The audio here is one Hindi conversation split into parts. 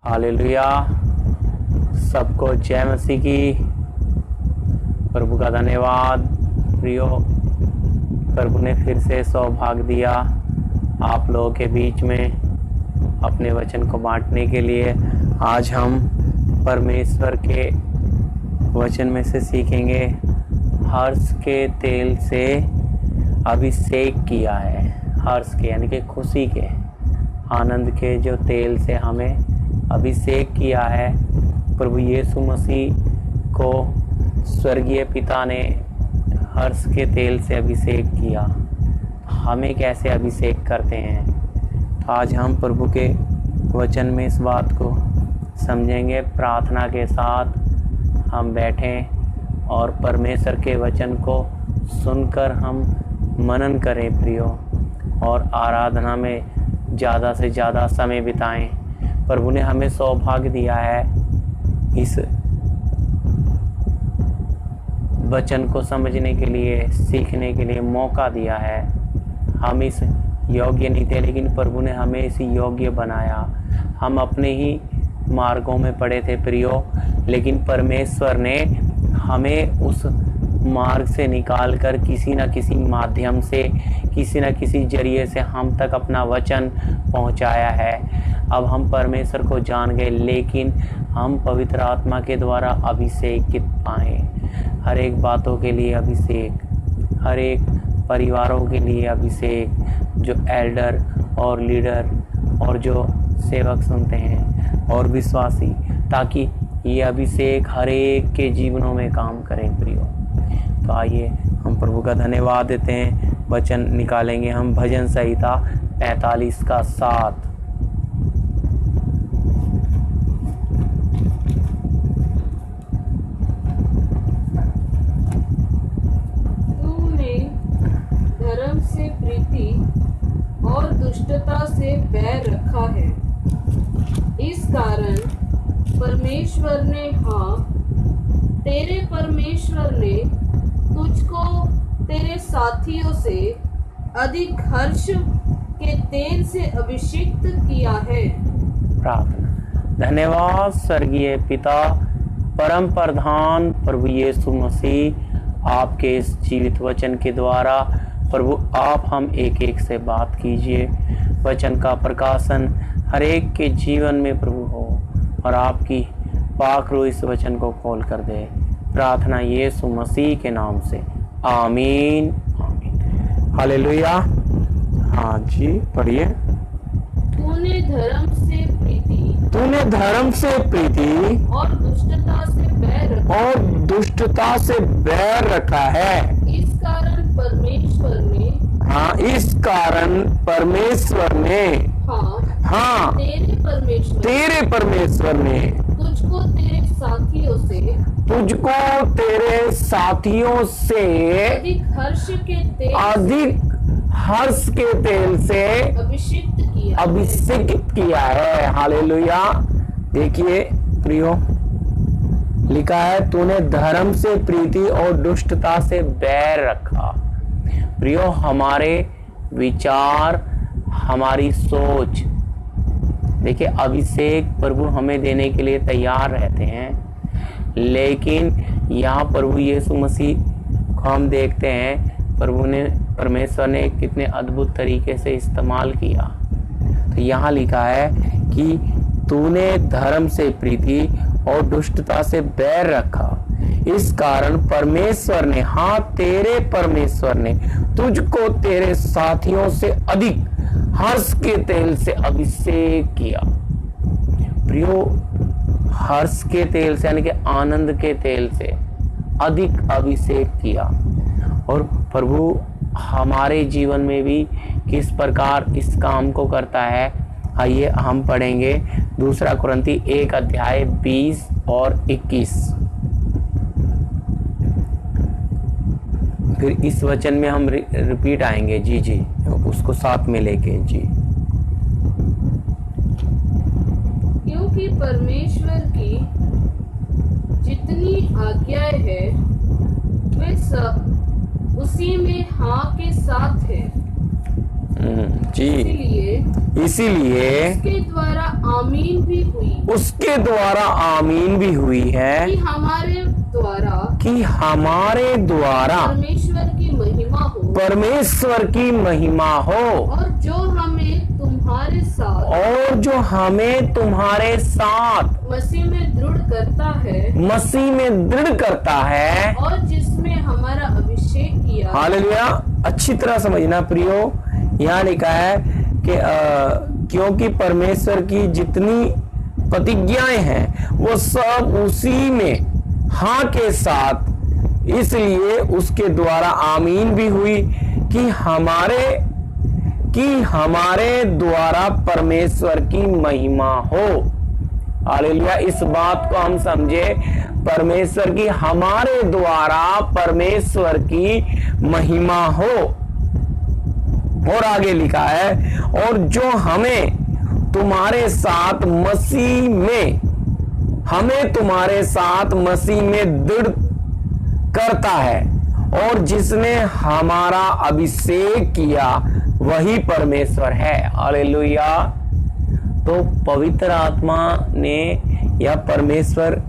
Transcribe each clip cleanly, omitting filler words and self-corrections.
हालेलुया। सबको जय मसीह की। प्रभु का धन्यवाद। प्रियो, प्रभु ने फिर से सौभाग्य दिया आप लोगों के बीच में अपने वचन को बांटने के लिए। आज हम परमेश्वर के वचन में से सीखेंगे। हर्ष के तेल से अभिषेक किया है। हर्ष के यानी कि खुशी के, आनंद के जो तेल से हमें अभिषेक किया है। प्रभु यीशु मसीह को स्वर्गीय पिता ने हर्ष के तेल से अभिषेक किया। हमें कैसे अभिषेक करते हैं, तो आज हम प्रभु के वचन में इस बात को समझेंगे। प्रार्थना के साथ हम बैठें और परमेश्वर के वचन को सुनकर हम मनन करें प्रियो, और आराधना में ज़्यादा से ज़्यादा समय बिताएं। प्रभु ने हमें सौभाग्य दिया है, इस वचन को समझने के लिए, सीखने के लिए मौका दिया है। हम इस योग्य नहीं थे, लेकिन प्रभु ने हमें इस योग्य बनाया। हम अपने ही मार्गों में पड़े थे प्रियो, लेकिन परमेश्वर ने हमें उस मार्ग से निकालकर किसी न किसी माध्यम से, किसी न किसी जरिए से हम तक अपना वचन पहुंचाया है। अब हम परमेश्वर को जान गए, लेकिन हम पवित्र आत्मा के द्वारा अभिषेकित पाए। हर एक बातों के लिए अभिषेक, हर एक परिवारों के लिए अभिषेक, जो एल्डर और लीडर और जो सेवक सुनते हैं और विश्वासी, ताकि ये अभिषेक हर एक के जीवनों में काम करें प्रियो। तो आइए हम प्रभु का धन्यवाद देते हैं। वचन निकालेंगे हम भजन संहिता 45 का 7। तूने धर्म से प्रीति और दुष्टता से बैर रखा है, इस कारण परमेश्वर ने, तेरे परमेश्वर ने तुझको तेरे साथियों से अधिक हर्ष के तेल से अभिषिक्त किया है। प्रार्थना। धन्यवाद स्वर्गीय पिता, परम प्रधान प्रभु यीशु मसीह, आपके इस जीवित वचन के द्वारा प्रभु आप हम एक एक से बात कीजिए। वचन का प्रकाशन हर एक के जीवन में प्रभु हो, और आपकी पाक रूह इस वचन को खोल कर दे। प्रार्थना यीशु मसीह के नाम से, आमीन आमीन। हालेलुया। हाँ जी, पढ़िए। तूने धर्म से प्रीति, तूने धर्म से प्रीति और दुष्टता से बैर रखा, और दुष्टता से बैर रखा है। इस कारण परमेश्वर ने, इस कारण परमेश्वर ने, तेरे परमेश्वर ने तुझको तेरे साथियों से अधिक हर्ष के तेल से अभिषेकित किया है। हालेलुया। देखिए प्रियो, लिखा है तूने धर्म से प्रीति और दुष्टता से बैर रखा। प्रियो, हमारे विचार, हमारी सोच, देखिए अभिषेक प्रभु हमें देने के लिए तैयार रहते हैं, लेकिन यहाँ प्रभु यीशु मसीह को हम देखते हैं परमेश्वर ने कितने अद्भुत तरीके से इस्तेमाल किया। तो यहाँ लिखा है कि तूने धर्म से प्रीति और दुष्टता से बैर रखा, इस कारण परमेश्वर ने, तेरे परमेश्वर ने तुझको तेरे साथियों से अधिक हर्ष के तेल से अभिषेक किया। प्रियो, हर्ष के तेल से यानी कि आनंद के तेल से अधिक अभिषेक किया। और प्रभु हमारे जीवन में भी किस प्रकार इस काम को करता है, आइए हम पढ़ेंगे 2 कुरिन्ती 1 अध्याय 20 और 21। फिर इस वचन में हम रिपीट आएंगे। जी, उसको साथ में लेके जी। क्योंकि परमेश्वर की जितनी आज्ञाएं हैं वे सब उसी में हाँ के साथ है, जी, इसीलिए उसके द्वारा आमीन भी हुई उसके द्वारा आमीन भी हुई है कि हमारे द्वारा परमेश्वर की महिमा हो और जो हमें तुम्हारे साथ मसीह में दृढ़ करता है और जिसमें हमारा अभिषेक किया। हालेलुया। अच्छी तरह समझना प्रियो, यहाँ लिखा है कि क्योंकि परमेश्वर की जितनी प्रतिज्ञाएं हैं वो सब उसी में हाँ के साथ, इसलिए उसके द्वारा आमीन भी हुई कि हमारे द्वारा परमेश्वर की महिमा हो। हालेलुया। इस बात को हम समझे, परमेश्वर की, हमारे द्वारा परमेश्वर की महिमा हो। और आगे लिखा है, और जो हमें तुम्हारे साथ मसीह में दृढ़ करता है और जिसने हमारा अभिषेक किया वही परमेश्वर है। हालेलुया। तो पवित्र आत्मा ने या परमेश्वर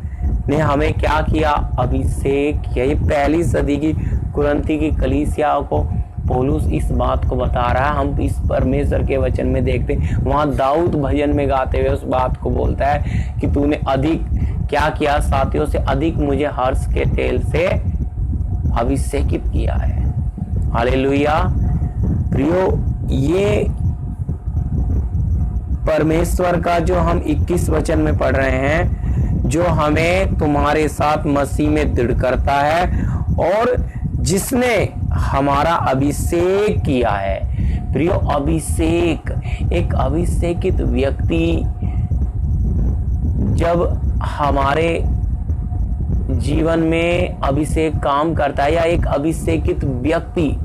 ने हमें क्या किया? अभिषेक किया। ये पहली सदी की कुरिन्थी की कलीसिया को पौलुस इस बात को बता रहा है। हम इस परमेश्वर के वचन में देखते हैं, वहां दाऊद भजन में गाते हुए उस बात को बोलता है कि तूने अधिक क्या किया? साथियों से अधिक मुझे हर्ष के तेल से अभिषेकित किया है। हालेलुया। प्रियो, ये परमेश्वर का जो हम 21 वचन में पढ़ रहे हैं, जो हमें तुम्हारे साथ मसीह में दृढ़ करता है और जिसने हमारा अभिषेक किया है। प्रियो, अभिषेक, एक अभिषेकित व्यक्ति जब हमारे जीवन में अभिषेक काम करता है या एक अभिषेकित व्यक्ति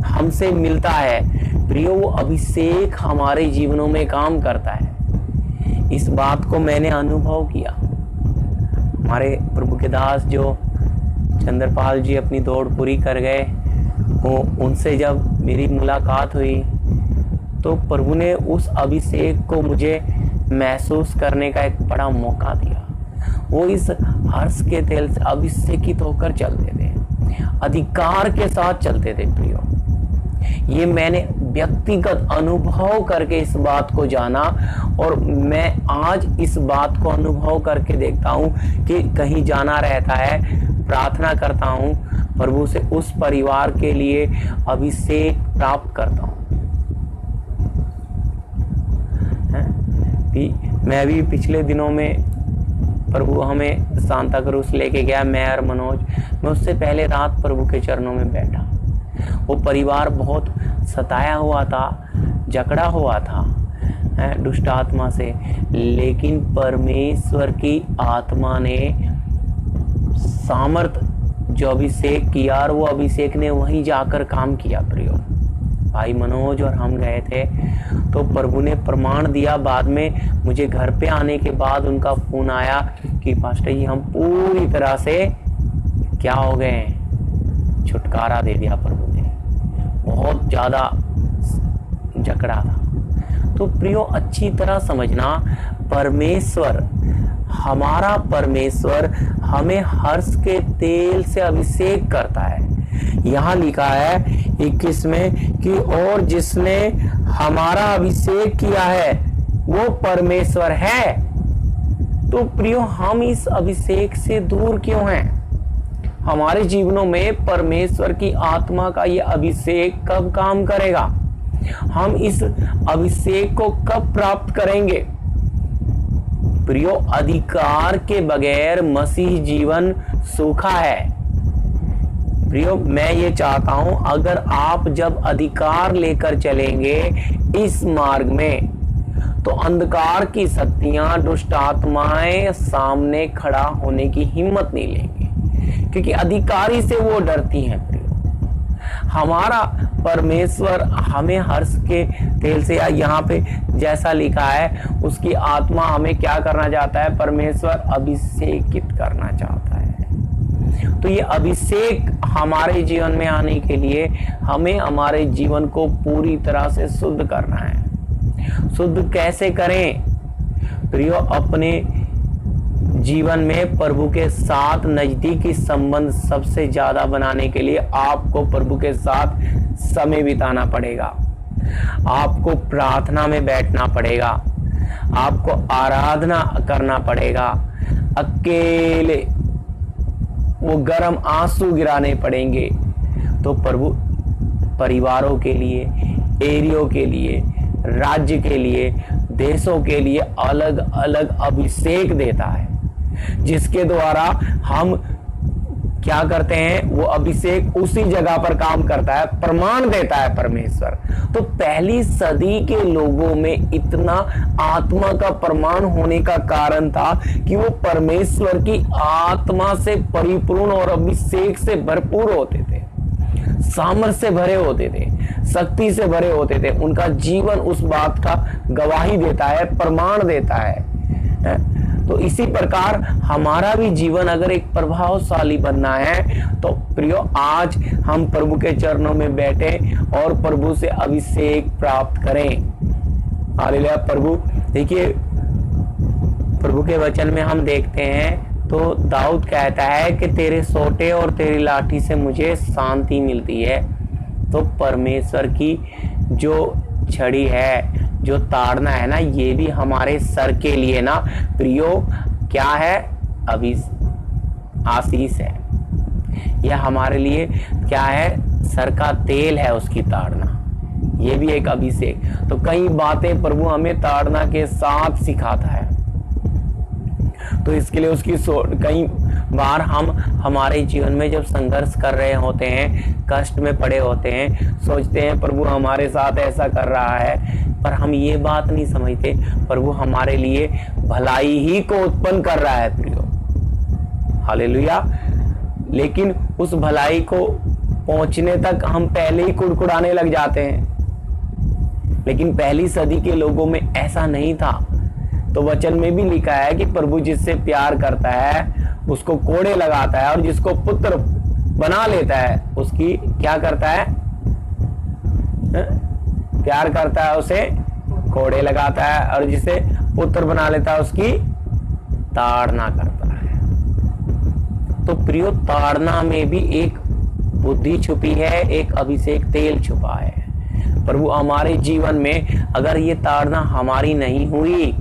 हमसे मिलता है, प्रियो, वो अभिषेक हमारे जीवनों में काम करता है। इस बात को मैंने अनुभव किया। हमारे प्रभु के दास जो चंद्रपाल जी अपनी दौड़ पूरी कर गए, वो उनसे जब मेरी मुलाकात हुई तो प्रभु ने उस अभिषेक को मुझे महसूस करने का एक बड़ा मौका दिया। वो इस हर्ष के तेल से अभिषेकित होकर चलते थे, अधिकार के साथ चलते थे। प्रियो, ये मैंने व्यक्तिगत अनुभव करके इस बात को जाना और मैं आज इस बात को अनुभव करके देखता हूं कि कहीं जाना रहता है, प्रार्थना करता हूं प्रभु से, उस परिवार के लिए अभिषेक प्राप्त करता हूं। मैं भी पिछले दिनों में प्रभु हमें सांता क्रूज लेके गया, मैं और मनोज। मैं उससे पहले रात प्रभु के चरणों में बैठा। वो परिवार बहुत सताया हुआ था, जकड़ा हुआ था दुष्ट आत्मा से, लेकिन परमेश्वर की आत्मा ने सामर्थ जो अभिषेक किया और वो अभिषेक ने वहीं जाकर काम किया। प्रियो, भाई मनोज और हम गए थे तो प्रभु ने प्रमाण दिया। बाद में मुझे घर पे आने के बाद उनका फोन आया कि पास्टर जी, हम पूरी तरह से क्या हो गए, छुटकारा दे दिया प्रभु ने। बहुत ज्यादा जकड़ा था। तो प्रियो, अच्छी तरह समझना, परमेश्वर, हमारा परमेश्वर हमें हर्ष के तेल से अभिषेक करता है। यहाँ लिखा है 21 में कि और जिसने हमारा अभिषेक किया है वो परमेश्वर है। तो प्रियो, हम इस अभिषेक से दूर क्यों हैं? हमारे जीवनों में परमेश्वर की आत्मा का ये अभिषेक कब काम करेगा? हम इस अभिषेक को कब प्राप्त करेंगे? प्रियो, अधिकार के बगैर मसीह जीवन सूखा है। प्रियो, मैं ये चाहता हूं, अगर आप जब अधिकार लेकर चलेंगे इस मार्ग में, तो अंधकार की शक्तियां, दुष्ट आत्माएं सामने खड़ा होने की हिम्मत नहीं लेंगी, क्योंकि अधिकारी से वो डरती हैं। प्रियो, हमारा परमेश्वर हमें हर्ष के तेल से, या यहाँ पे जैसा लिखा है, उसकी आत्मा हमें क्या करना चाहता है? परमेश्वर अभिषेकित करना चाहता है। तो ये अभिषेक हमारे जीवन में आने के लिए हमें हमारे जीवन को पूरी तरह से शुद्ध करना है। शुद्ध कैसे करें प्रियो? अपने जीवन में प्रभु के साथ नजदीकी संबंध सबसे ज्यादा बनाने के लिए आपको प्रभु के साथ समय बिताना पड़ेगा, आपको प्रार्थना में बैठना पड़ेगा, आपको आराधना करना पड़ेगा, अकेले वो गर्म आंसू गिराने पड़ेंगे। तो प्रभु परिवारों के लिए, एरियो के लिए, राज्य के लिए, देशों के लिए अलग अलग अभिषेक देता है, जिसके द्वारा हम क्या करते हैं, वो अभिषेक उसी जगह पर काम करता है, प्रमाण देता है परमेश्वर। तो पहली सदी के लोगों में इतना आत्मा का प्रमाण होने का कारण था कि वो परमेश्वर की आत्मा से परिपूर्ण और अभिषेक से भरपूर होते थे, सामर्थ्य से भरे होते थे, शक्ति से भरे होते थे। उनका जीवन उस बात का गवाही देता है, प्रमाण देता है। तो इसी प्रकार हमारा भी जीवन अगर एक प्रभावशाली बनना है तो प्रियो आज हम प्रभु के चरणों में बैठे और प्रभु से अभिषेक प्राप्त करें। हालेलुया। प्रभु देखिए, प्रभु के वचन में हम देखते हैं तो दाऊद कहता है कि तेरे सोटे और तेरी लाठी से मुझे शांति मिलती है। तो परमेश्वर की जो छड़ी है, जो ताड़ना है ना, ये भी हमारे सर के लिए ना प्रियो क्या है? अभी आशीष है। यह हमारे लिए क्या है? सर का तेल है, उसकी ताड़ना। ये भी एक अभिषेक। तो कई बातें प्रभु हमें ताड़ना के साथ सिखाता है। तो इसके लिए उसकी कई बार हम हमारे जीवन में जब संघर्ष कर रहे होते हैं, कष्ट में पड़े होते हैं, सोचते हैं प्रभु हमारे साथ ऐसा कर रहा है, पर हम ये बात नहीं समझते प्रभु हमारे लिए भलाई ही को उत्पन्न कर रहा है प्रियो। हालेलुया। लेकिन उस भलाई को पहुंचने तक हम पहले ही कुड़कुड़ाने लग जाते हैं। लेकिन पहली सदी के लोगों में ऐसा नहीं था। तो वचन में भी लिखा है कि प्रभु जिससे प्यार करता है उसको कोड़े लगाता है, और जिसको पुत्र बना लेता है उसकी क्या करता है? प्यार करता है उसे कोड़े लगाता है, और जिसे पुत्र बना लेता है उसकी ताड़ना करता है। तो प्रियो, ताड़ना में भी एक बुद्धि छुपी है, एक अभिषेक तेल छुपा है। प्रभु हमारे जीवन में अगर ये ताड़ना हमारी नहीं हुई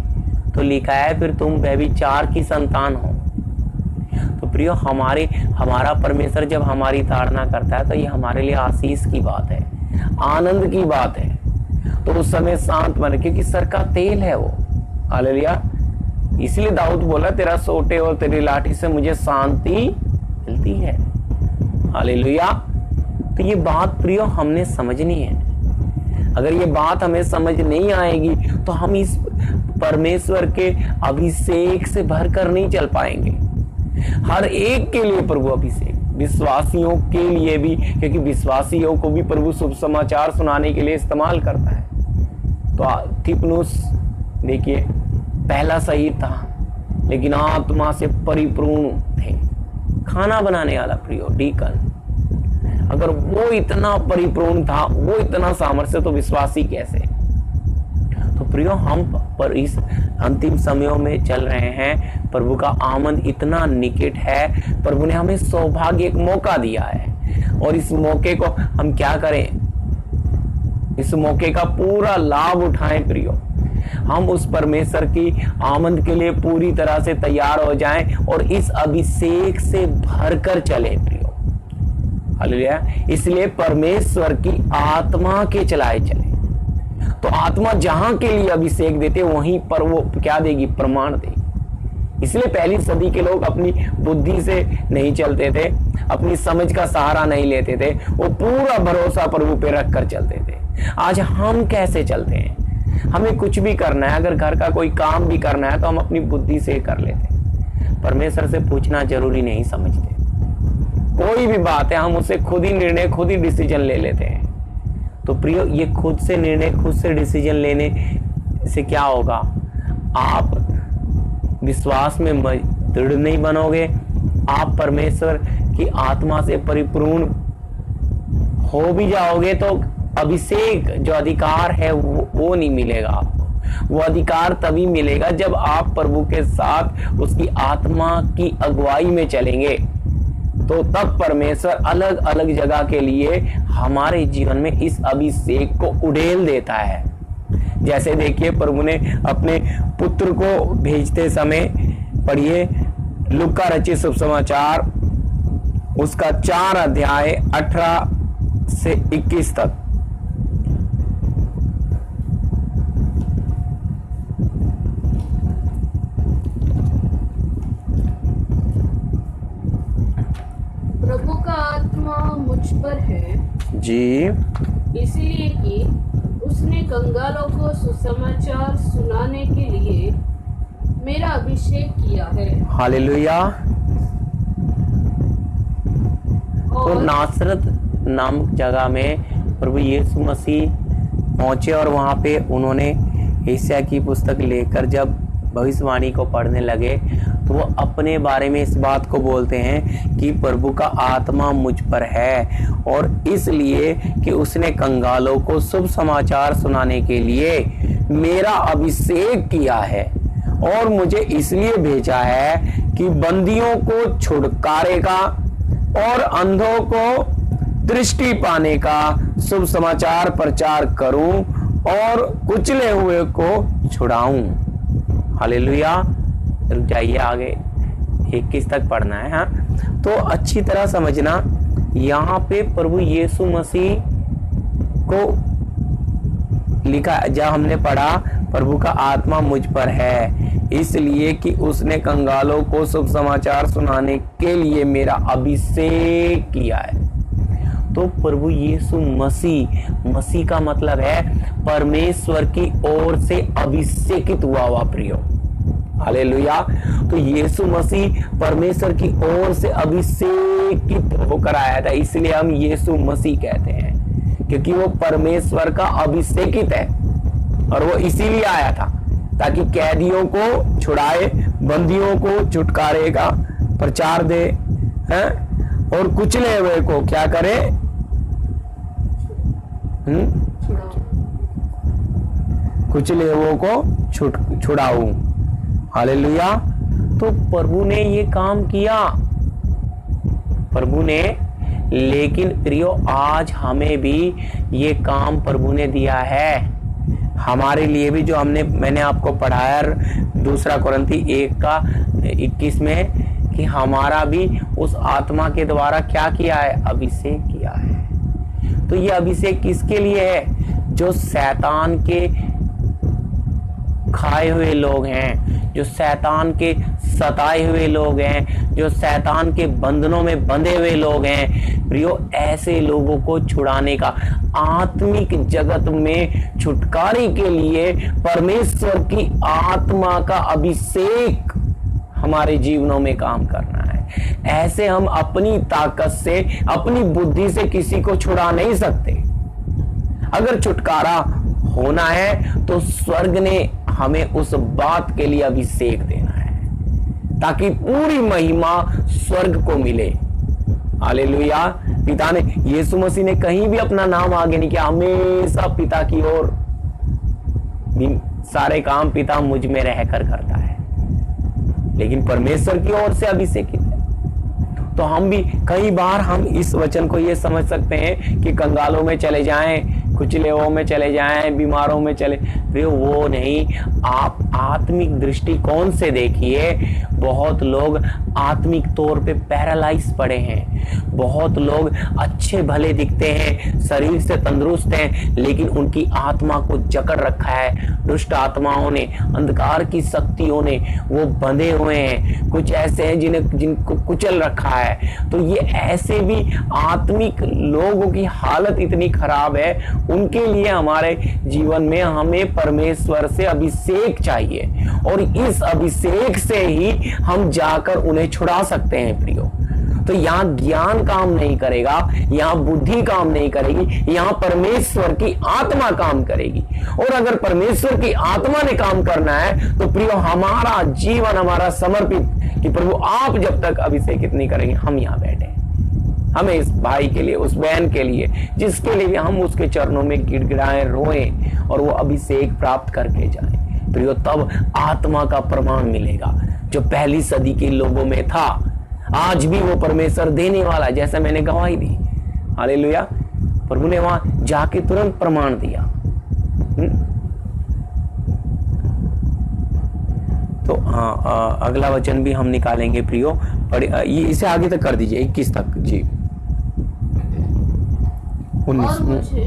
तो लिखा है फिर तुम व्यभिचार की संतान हो। तो प्रियो, हमारा परमेश्वर जब हमारी ताड़ना करता है तो ये हमारे लिए आशीष की बात है, आनंद की बात है। तो उस समय शांत मन, क्योंकि सर का तेल है वो। हालेलुया। इसलिए दाऊद बोला तेरा सोटे और तेरी लाठी से मुझे शांति मिलती है। हालेलुया। तो ये बात प्रियो हमने समझनी है। अगर ये बात हमें समझ नहीं आएगी तो हम इस परमेश्वर के अभिषेक से भरकर नहीं चल पाएंगे। हर एक के लिए प्रभु अभिषेक, विश्वासियों के लिए भी, क्योंकि विश्वासियों को भी प्रभु शुभ समाचार सुनाने के लिए इस्तेमाल करता है। तो थिपनुस देखिए, पहला सही था लेकिन आत्मा से परिपूर्ण थे। खाना बनाने वाला प्रियो डीकन, अगर वो इतना परिपूर्ण था, वो इतना सामर्थ्य, तो विश्वासी कैसे? तो प्रियो, हम पर इस अंतिम समयों में चल रहे हैं। प्रभु का आमंत्रण इतना निकट है। प्रभु ने हमें सौभाग्य, एक मौका दिया है, और इस मौके को हम क्या करें? इस मौके का पूरा लाभ उठाएं प्रियो। हम उस परमेश्वर की आमंत्रण के लिए पूरी तरह से तैयार हो जाएं और इस अभिषेक से भरकर चले प्रियो। हालेलुया। इसलिए परमेश्वर की आत्मा के चलाए चले। तो आत्मा जहां के लिए अभिषेक देते वहीं पर वो क्या देगी? प्रमाण देगी। इसलिए पहली सदी के लोग अपनी बुद्धि से नहीं चलते थे, अपनी समझ का सहारा नहीं लेते थे, वो पूरा भरोसा प्रभु पे रख कर चलते थे। आज हम कैसे चलते हैं? हमें कुछ भी करना है, अगर घर का कोई काम भी करना है तो हम अपनी बुद्धि से कर लेते हैं। परमेश्वर से पूछना जरूरी नहीं समझते। कोई भी बात है हम उसे खुद ही निर्णय, खुद ही डिसीजन ले लेते हैं। तो प्रियो, ये खुद से निर्णय, खुद से डिसीजन लेने से क्या होगा? आप विश्वास में दृढ़ नहीं बनोगे, आप परमेश्वर कि आत्मा से परिपूर्ण हो भी जाओगे तो अभिषेक जो अधिकार है वो नहीं मिलेगा आपको। वो अधिकार तभी मिलेगा जब आप प्रभु के साथ उसकी आत्मा की अगुवाई में चलेंगे, तो तब परमेश्वर अलग अलग जगह के लिए हमारे जीवन में इस अभिषेक को उड़ेल देता है। जैसे देखिए प्रभु ने अपने पुत्र को भेजते समय, पढ़िए लूका रचित शुभ समाचार उसका 4 अध्याय 18 से 21 तक। प्रभु का आत्मा मुझ पर है जी, इसलिए कि उसने कंगालों को सुसमाचार सुनाने के लिए मेरा अभिषेक किया है। हालेलुया। तो और नासरत नामक जगह में प्रभु यीशु मसीह पहुंचे और वहां पे उन्होंने यशायाह की पुस्तक लेकर जब भविष्यवाणी को पढ़ने लगे तो वो अपने बारे में इस बात को बोलते हैं कि प्रभु का आत्मा मुझ पर है, और इसलिए कि उसने कंगालों को शुभ समाचार सुनाने के लिए मेरा अभिषेक किया है, और मुझे इसलिए भेजा है कि बंदियों को छुटकारेगा और अंधों को दृष्टि पाने का शुभ समाचार प्रचार करूं और कुचले हुए को छुड़ाऊं। हालेलुया। रुक जाइए, आगे 21 तक पढ़ना है। हाँ, तो अच्छी तरह समझना, यहाँ पे प्रभु यीशु मसीह को लिखा, जब हमने पढ़ा प्रभु का आत्मा मुझ पर है इसलिए कि उसने कंगालों को शुभ समाचार सुनाने के लिए मेरा अभिषेक किया है। तो प्रभु यीशु मसीह का मतलब है परमेश्वर की ओर से अभिषेकित हुआ प्रियो। हालेलुया। तो यीशु मसीह परमेश्वर की ओर से अभिषेकित होकर आया था, इसलिए हम यीशु मसीह कहते हैं, क्योंकि वो परमेश्वर का अभिषेकित है और वो इसीलिए आया था ताकि कैदियों को छुड़ाए, बंदियों को छुटकारे का प्रचार दे, हैं, और कुचले हुए को क्या करे, कुचले हुए को छुड़ाऊं। हालेलुया। तो प्रभु ने ये काम किया, प्रभु ने, लेकिन प्रियो आज हमें भी ये काम प्रभु ने दिया है हमारे लिए भी, जो मैंने आपको पढ़ाया 2 कुरिन्थी 1:21 में, कि हमारा भी उस आत्मा के द्वारा क्या किया है, अभिषेक किया है। तो ये अभिषेक किसके लिए है? जो शैतान के खाए हुए लोग हैं, जो शैतान के सताए हुए लोग हैं, जो शैतान के बंधनों में बंधे हुए लोग हैं प्रियो, ऐसे लोगों को छुड़ाने का, आत्मिक जगत में छुटकारे के लिए परमेश्वर की आत्मा का अभिषेक हमारे जीवनों में काम करना है। ऐसे हम अपनी ताकत से, अपनी बुद्धि से किसी को छुड़ा नहीं सकते। अगर छुटकारा होना है तो स्वर्ग ने हमें उस बात के लिए अभिषेक देना है ताकि पूरी महिमा स्वर्ग को मिले। हालेलुया। पिता ने, यीशु मसीह ने कहीं भी अपना नाम आगे नहीं किया, हमेशा पिता की ओर, सारे काम पिता मुझ में रहकर करता है, लेकिन परमेश्वर की ओर से अभिषेकित है। तो हम भी कई बार हम इस वचन को ये समझ सकते हैं कि कंगालों में चले जाएं, कुचले हुओं में चले जाएं, बीमारों में चले, वो नहीं। आप आत्मिक दृष्टिकोण से देखिए, बहुत लोग आत्मिक तौर पे पैरालाइज पड़े हैं, बहुत लोग अच्छे भले दिखते हैं, शरीर से तंदुरुस्त हैं, लेकिन उनकी आत्मा को जकड़ रखा है दुष्ट आत्माओं ने, अंधकार की शक्तियों ने, वो बंधे हुए हैं। कुछ ऐसे हैं जिनको कुचल रखा है। तो ये ऐसे भी आत्मिक लोगों की हालत इतनी खराब है, उनके लिए हमारे जीवन में हमें परमेश्वर से अभिषेक चाहिए, और इस अभिषेक से ही हम जाकर उन्हें छुड़ा सकते हैं प्रियो। तो यहाँ ज्ञान काम नहीं करेगा, यहाँ बुद्धि काम नहीं करेगी, यहाँ परमेश्वर की आत्मा काम करेगी। और अगर परमेश्वर की आत्मा ने काम करना है तो प्रियो हमारा जीवन, हमारा समर्पित, कि प्रभु आप जब तक अभिषेकित नहीं करेंगे हम यहाँ बैठे। हमें इस भाई के लिए, उस बहन के लिए, जिसके लिए भी हम उसके चरणों में गिड़गिड़ाएं, रोएं और वो अभिषेक प्राप्त करके जाएं प्रियो, तब आत्मा का प्रमाण मिलेगा जो पहली सदी के लोगों में था। आज भी वो परमेश्वर देने वाला, जैसा मैंने गवाही दी। हालेलुया। प्रभु ने वहां जाके तुरंत प्रमाण दिया। तो हाँ, अगला वचन भी हम निकालेंगे प्रियो, ये इसे आगे तक कर दीजिए 21 तक जी। 19 और मुझे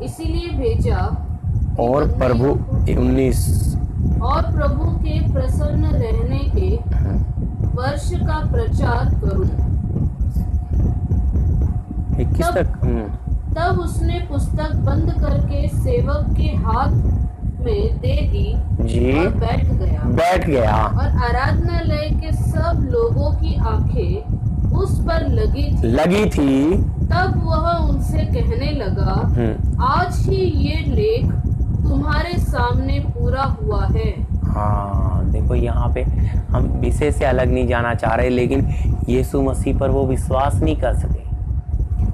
इसीलिए भेजा और प्रभु 19 और प्रभु के प्रसन्न रहने के वर्ष का प्रचार करूं। 21 तक। तब उसने पुस्तक बंद करके सेवक के हाथ में दे दी जी, और बैठ गया। और आराधनालय के सब लोगों की आंखें उस पर लगी थी। तब वह उनसे कहने लगा, आज ही ये लेख तुम्हारे सामने पूरा हुआ है। हाँ, देखो यहाँ पे हम विषय से अलग नहीं जाना चाह रहे, लेकिन यीशु मसीह पर वो विश्वास नहीं कर सके,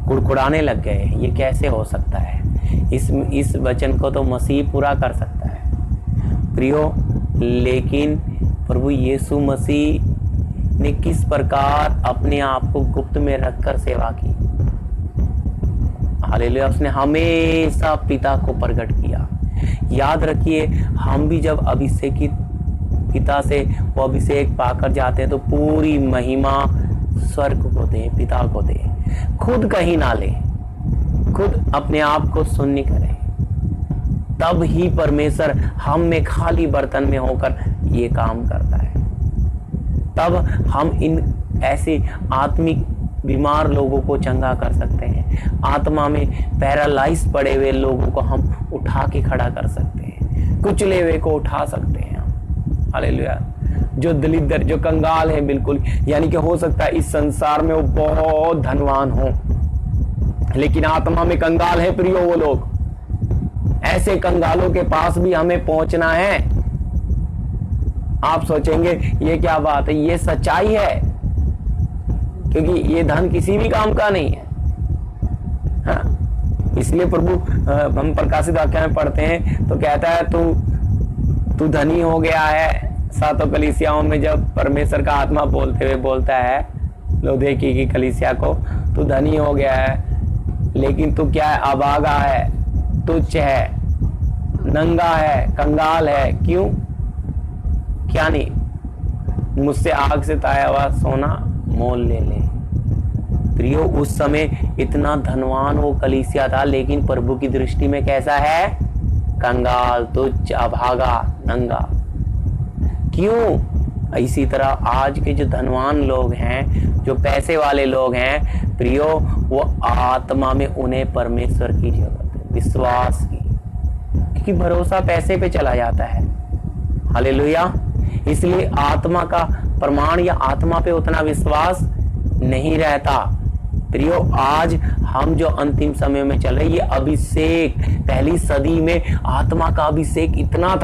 कुड़कुड़ाने लग गए। ये कैसे हो सकता है? इस वचन को तो मसीह पूरा कर सकता है प्रियो। लेकिन प्रभु यीशु मसीह ने किस प्रकार अपने आप को गुप्त में रखकर सेवा की। हालेलुया। उसने हमेशा पिता को प्रकट किया। याद रखिए, हम भी जब अभिषेकित पिता से वो अभिषेक पाकर जाते हैं तो पूरी महिमा स्वर्ग को दे, पिता को दे। खुद कहीं ना ले, खुद अपने आप को शून्य करें, तब ही परमेश्वर हम में खाली बर्तन में होकर ये काम करता है। तब हम इन ऐसे आत्मिक बीमार लोगों को चंगा कर सकते हैं। आत्मा में पैरालाइज पड़े हुए लोगों को हम उठा के खड़ा कर सकते हैं, कुचले हुए को उठा सकते हैं। हालेलुया। जो दलिद्र, जो कंगाल है, बिल्कुल, यानी कि हो सकता है इस संसार में वो बहुत धनवान हो, लेकिन आत्मा में कंगाल है प्रियो। वो लोग, ऐसे कंगालों के पास भी हमें पहुंचना है। आप सोचेंगे ये क्या बात है? ये सच्चाई है, क्योंकि ये धन किसी भी काम का नहीं है। हाँ, इसलिए प्रभु हम प्रकाशित वाक्य में पढ़ते हैं तो कहता है तू धनी हो गया है। सातों कलीसियाओं में जब परमेश्वर का आत्मा बोलते हुए बोलता है लौदीकिया की कलीसिया को, तू धनी हो गया है, लेकिन तू क्या है? अभागा है, तुच्छ है, नंगा है, कंगाल है। क्यों? क्या नहीं? मुझसे आग से ताया हुआ सोना मोल ले ले। प्रियो, उस समय इतना धनवान वो कलीसिया था, लेकिन प्रभु की दृष्टि में कैसा है? कंगाल, तुच्छ, अभागा, नंगा। क्यों? इसी तरह आज के जो धनवान लोग हैं, जो पैसे वाले लोग हैं प्रियो, वो आत्मा में उन्हें परमेश्वर की जरूरत है, विश्वास की, क्योंकि भरोसा पैसे पे चला जाता है। हालेलुया। इसलिए आत्मा का प्रमाण या आत्मा पे उतना विश्वास नहीं रहता प्रियो। आज हम जो अंतिम समय में चल रहे, ये अभिषेक, पहली सदी में आत्मा का अभिषेक इतना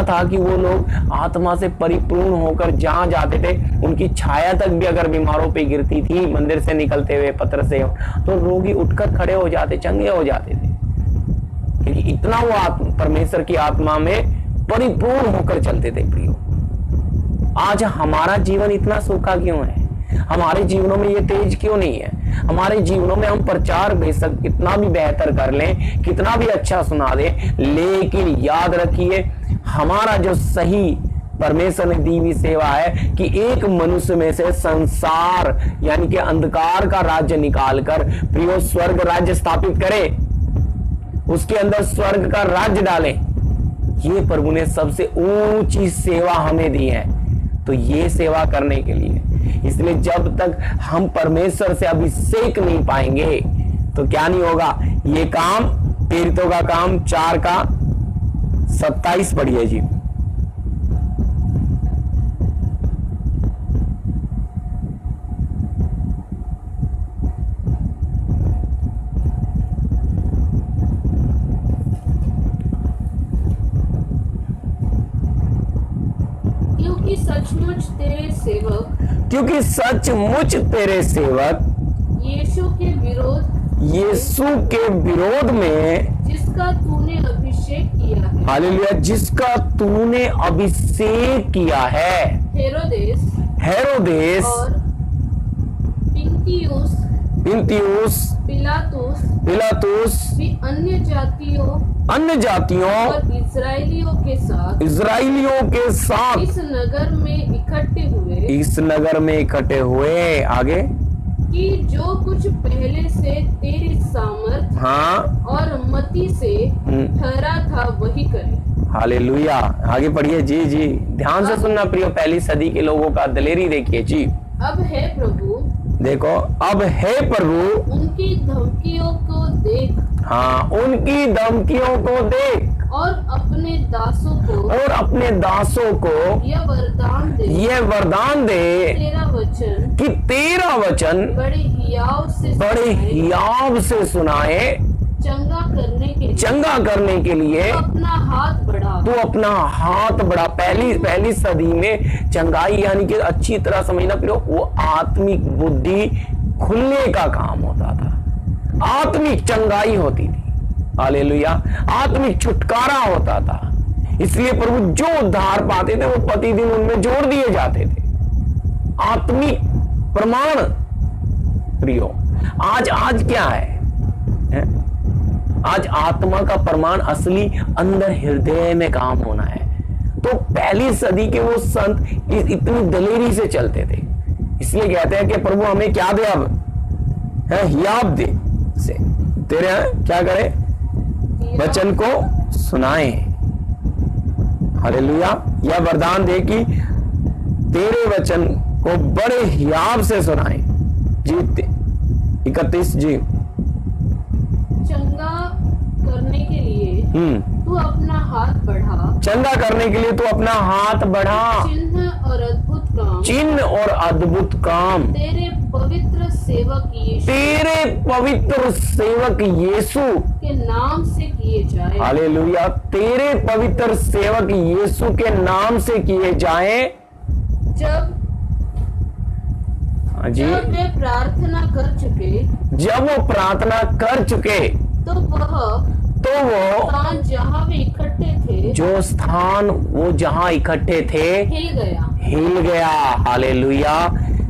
था कि वो लोग आत्मा से परिपूर्ण होकर जहां जाते थे, उनकी छाया तक भी अगर बीमारों पे गिरती थी मंदिर से निकलते हुए पत्र से, तो रोगी उठकर खड़े हो जाते, चंगे हो जाते थे, क्योंकि इतना वो परमेश्वर की आत्मा में परिपूर्ण होकर चलते थे प्रियो। आज हमारा जीवन इतना सूखा क्यों है? हमारे जीवनों में ये तेज क्यों नहीं है? हमारे जीवनों में हम प्रचार बेशक कितना भी बेहतर कर लें, कितना भी अच्छा सुना दें, लेकिन याद रखिए, हमारा जो सही परमेश्वर ने दी हुई सेवा है कि एक मनुष्य में से संसार यानी कि अंधकार का राज्य निकालकर प्रियो स्वर्ग राज्य स्थापित करे, उसके अंदर स्वर्ग का राज्य डालें। ये प्रभु ने सबसे ऊंची सेवा हमें दी है, तो ये सेवा करने के लिए, इसलिए जब तक हम परमेश्वर से अभिषेक नहीं पाएंगे तो क्या नहीं होगा? ये काम, प्रेरितों का काम 4 का 27 पढ़िए जी। क्योंकि सचमुच तेरे सेवक क्योंकि सचमुच तेरे सेवक यीशु के विरोध में जिसका तूने अभिषेक किया है, हालेलुया, जिसका तूने अभिषेक किया है, हेरोदेस और पिन्तियुस पिलातुस भी अन्य जातियों और इस्राएलियों के साथ इस नगर में इकट्ठे हुए आगे कि जो कुछ पहले से तेरी सामर्थ और मति से ठहरा था वही करे। हालेलुया, आगे पढ़िए जी जी, ध्यान से सुनना प्रियो, पहली सदी के लोगों का दलेरी देखिए जी। अब है प्रभु, देखो, अब है प्रभु, उनकी धमकियों को देख, उनकी धमकियों को देख, और अपने दासों को यह वरदान दे कि तेरा वचन बड़े हियाव से सुनाए, चंगा करने के लिए तू अपना हाथ बढ़ा। पहली सदी में चंगाई यानी कि अच्छी तरह समझना प्रियो, वो आत्मिक बुद्धि खुलने का काम होता था, आत्मिक चंगाई होती थी। हालेलुया, आत्मिक छुटकारा होता था। इसलिए प्रभु जो उद्धार पाते थे वो प्रतिदिन उनमें जोड़ दिए जाते थे। आत्मिक प्रमाण प्रियो, आज क्या है? आज आत्मा का प्रमाण असली अंदर हृदय में काम होना है। तो पहली सदी के वो संत इतनी दलेरी से चलते थे, इसलिए कहते हैं कि प्रभु हमें क्या दे, अब हियाव दे से तेरे क्या करे, वचन को सुनाए। हालेलुया, यह वरदान दे कि तेरे वचन को बड़े हियाव से सुनाए। जी 31 जी, चंगा करने के लिए तू अपना हाथ बढ़ा, चंगा करने के लिए तू अपना हाथ बढ़ा, चिन्ह और अद्भुत काम तेरे पवित्र सेवक यीशु के नाम से किए जाए। हालेलुया, तेरे पवित्र सेवक यीशु के नाम से किए जाए। जब वे प्रार्थना कर चुके, तो वो स्थान जहाँ वे इकट्ठे थे, जो स्थान वो जहाँ इकट्ठे थे हिल गया। हालेलुया,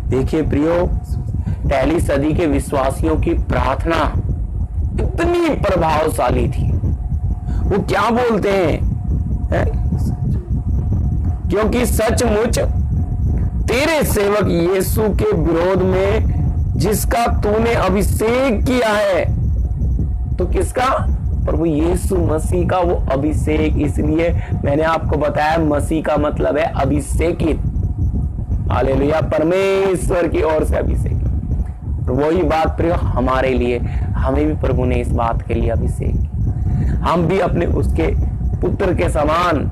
देखिए प्रियो, पहली सदी के विश्वासियों की प्रार्थना इतनी प्रभावशाली थी। वो क्या बोलते हैं? क्योंकि सचमुच तेरे सेवक यीशु के विरोध में जिसका तूने अभिषेक किया है, तो किसका? प्रभु यीशु मसीह का वो अभिषेक। इसलिए मैंने आपको बताया मसीह का मतलब है अभिषेकित। हालेलुया, परमेश्वर की ओर से अभिषेक। वही बात प्रिय हमारे लिए, हमें भी प्रभु ने इस बात के लिए अभिषेक किया। हम भी अपने उसके पुत्र के समान,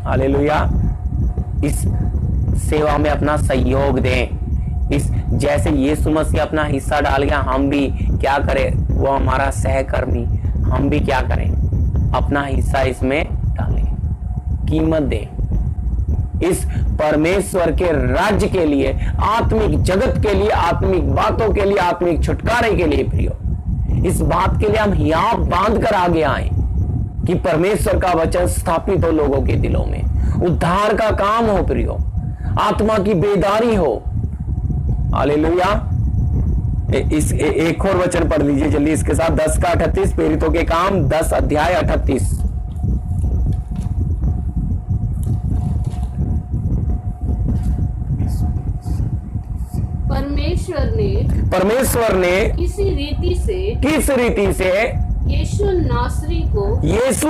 हालेलुया, इस सेवा में अपना सहयोग दें। इस जैसे यीशु मसीह अपना हिस्सा डाल गया, हम भी क्या करें? वो हमारा सहकर्मी, हम भी क्या करें? अपना हिस्सा इसमें डालें, कीमत दें। इस परमेश्वर के राज्य के लिए, आत्मिक जगत के लिए, आत्मिक बातों के लिए, आत्मिक छुटकारे के लिए प्रियो, इस बात के लिए हम हियाव बांध कर आगे आए कि परमेश्वर का वचन स्थापित हो लोगों के दिलों में, उद्धार का काम हो प्रियो, आत्मा की बेदारी हो। हालेलुया, इस एक और वचन पढ़ लीजिए जल्दी इसके साथ, 10 का 38, प्रेरितों के काम 10 अध्याय 38। परमेश्वर ने किस रीति से यीशु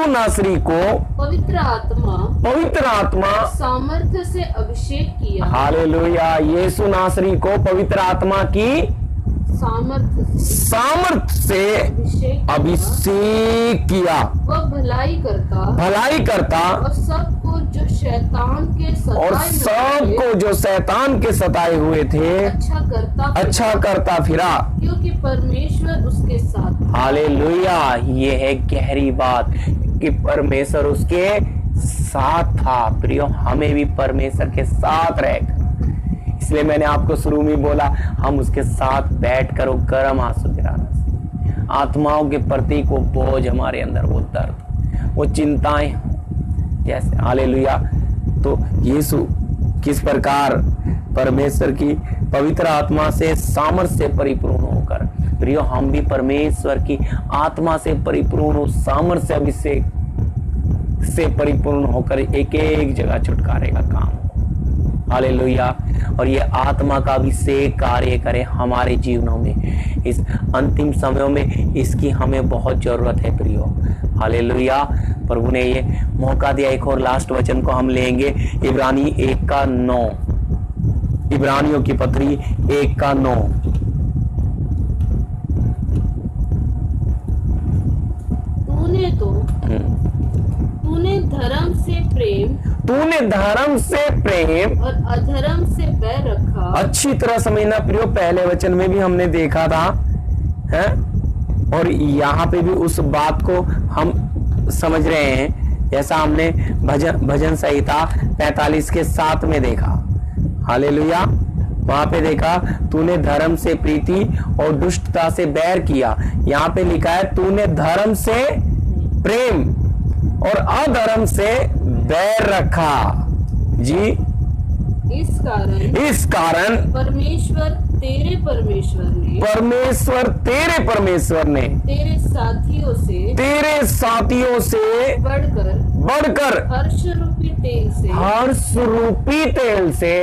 नासरी को पवित्र आत्मा सामर्थ्य से अभिषेक किया। हालेलुया, यीशु नासरी को पवित्र आत्मा की सामर्थ से अभिषेक किया। वह भलाई करता और सबको जो शैतान के सताए हुए थे अच्छा करता फिरा, क्योंकि परमेश्वर उसके साथ। हालेलुया, ये है गहरी बात कि परमेश्वर उसके साथ था। प्रियो, हमें भी परमेश्वर के साथ रहकर, इसलिए मैंने आपको शुरू में बोला, हम उसके साथ बैठकर वो गर्म आंसू गिराना, आत्माओं के प्रति वो बोझ हमारे अंदर, वो दर्द, वो चिंताएं जैसे, हालेलुया। तो यीशु किस प्रकार परमेश्वर की पवित्र आत्मा से सामर्थ्य से परिपूर्ण होकर, प्रियो हम भी परमेश्वर की आत्मा से परिपूर्ण हो, सामर्थ्य से अभिषेक से परिपूर्ण होकर एक एक जगह छुटकारे का काम हो, हालेलुया। और ये आत्मा का अभिषेक कार्य करे हमारे जीवनों में, इस अंतिम समयों में इसकी हमें बहुत जरूरत है प्रियो, हालेलुया। प्रभु ने ये मौका दिया। एक और लास्ट वचन को हम लेंगे, इब्रानी 1:9, इब्रानियों की पत्री 1:9। तूने धर्म से प्रेम और अधर्म से बैर रखा। अच्छी तरह समझना प्रियो, पहले वचन में भी हमने देखा था, है? और यहाँ पे भी उस बात को हम समझ रहे हैं, जैसा हमने भजन संहिता 45:7 में देखा, हालेलुया। वहां पे देखा, तूने धर्म से प्रीति और दुष्टता से बैर किया। यहाँ पे लिखा है, तूने धर्म से प्रेम और अधर्म से बैर रखा। जी, इस कारण परमेश्वर तेरे परमेश्वर ने तेरे साथियों से बढ़कर हर्ष रूपी तेल से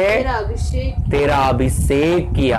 तेरा अभिषेक किया।